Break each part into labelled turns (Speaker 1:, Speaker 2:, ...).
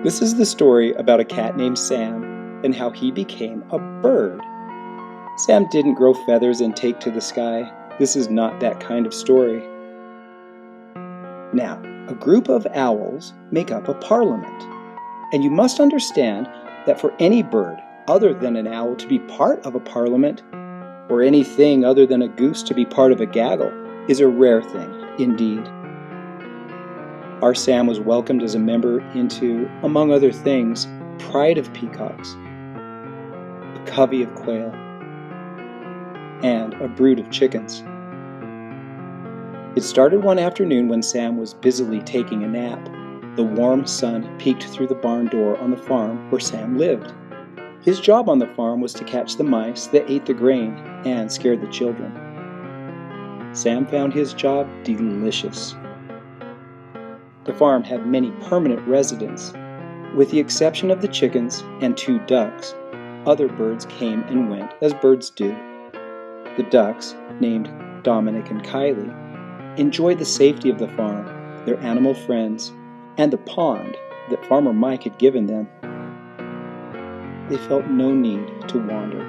Speaker 1: This is the story about a cat named Sam and how he became a bird. Sam didn't grow feathers and take to the sky. This is not that kind of story. Now, a group of owls make up a parliament. And you must understand that for any bird other than an owl to be part of a parliament, or anything other than a goose to be part of a gaggle, is a rare thing indeed. Our Sam was welcomed as a member into, among other things, pride of peacocks, a covey of quail, and a brood of chickens. It started one afternoon when Sam was busily taking a nap. The warm sun peeked through the barn door on the farm where Sam lived. His job on the farm was to catch the mice that ate the grain and scared the children. Sam found his job delicious. The farm had many permanent residents. With the exception of the chickens and 2 ducks, other birds came and went as birds do. The ducks, named Dominic and Kylie, enjoyed the safety of the farm, their animal friends, and the pond that Farmer Mike had given them. They felt no need to wander.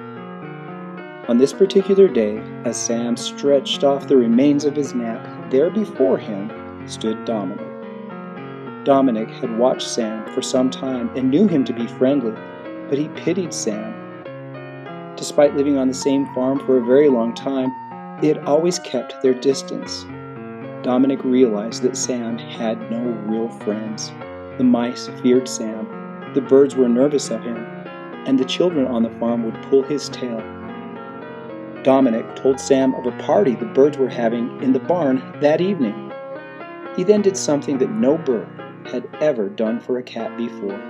Speaker 1: On this particular day, as Sam stretched off the remains of his nap, there before him stood Dominic. Dominic had watched Sam for some time and knew him to be friendly, but he pitied Sam. Despite living on the same farm for a very long time, they had always kept their distance. Dominic realized that Sam had no real friends. The mice feared Sam, the birds were nervous of him, and the children on the farm would pull his tail. Dominic told Sam of a party the birds were having in the barn that evening. He then did something that no bird had ever done for a cat before.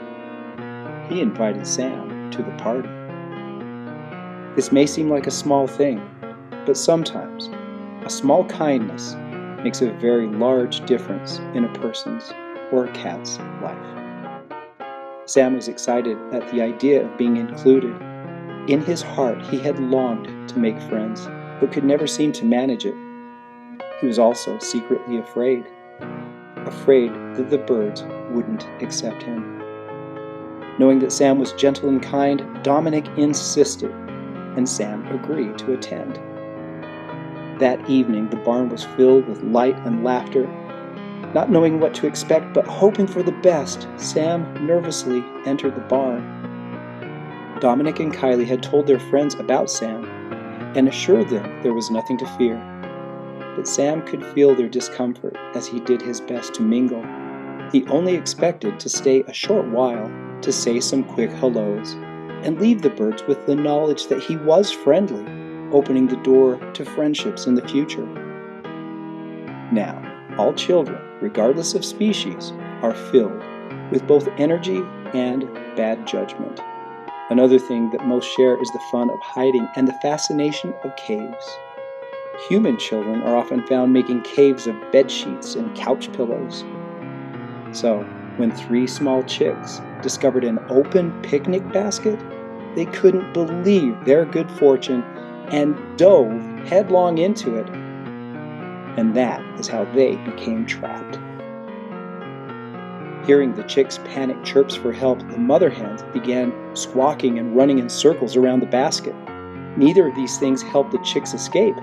Speaker 1: He invited Sam to the party. This may seem like a small thing, but sometimes a small kindness makes a very large difference in a person's or a cat's life. Sam was excited at the idea of being included. In his heart, he had longed to make friends, but could never seem to manage it. He was also secretly afraid that the birds wouldn't accept him. Knowing that Sam was gentle and kind, Dominic insisted, and Sam agreed to attend. That evening, the barn was filled with light and laughter. Not knowing what to expect, but hoping for the best, Sam nervously entered the barn. Dominic and Kylie had told their friends about Sam and assured them there was nothing to fear. But Sam could feel their discomfort as he did his best to mingle. He only expected to stay a short while to say some quick hellos and leave the birds with the knowledge that he was friendly, opening the door to friendships in the future. Now, all children, regardless of species, are filled with both energy and bad judgment. Another thing that most share is the fun of hiding and the fascination of caves. Human children are often found making caves of bed sheets and couch pillows. So, when 3 small chicks discovered an open picnic basket, they couldn't believe their good fortune and dove headlong into it. And that is how they became trapped. Hearing the chicks' panic chirps for help, the mother hens began squawking and running in circles around the basket. Neither of these things helped the chicks escape,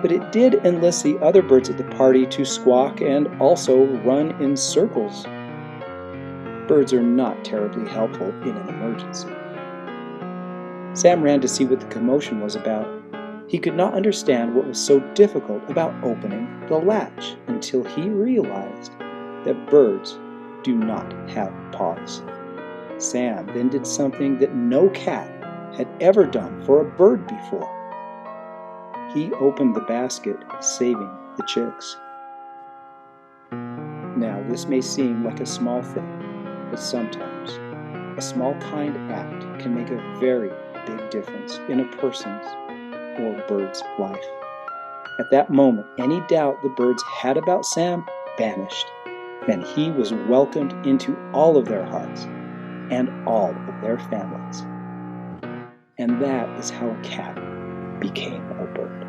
Speaker 1: but it did enlist the other birds at the party to squawk and also run in circles. Birds are not terribly helpful in an emergency. Sam ran to see what the commotion was about. He could not understand what was so difficult about opening the latch until he realized that birds do not have paws. Sam then did something that no cat had ever done for a bird before. He opened the basket, saving the chicks. Now, this may seem like a small thing, but sometimes a small kind act can make a very big difference in a person's or bird's life. At that moment, any doubt the birds had about Sam vanished, and he was welcomed into all of their hearts and all of their families. And that is how a cat became a bird.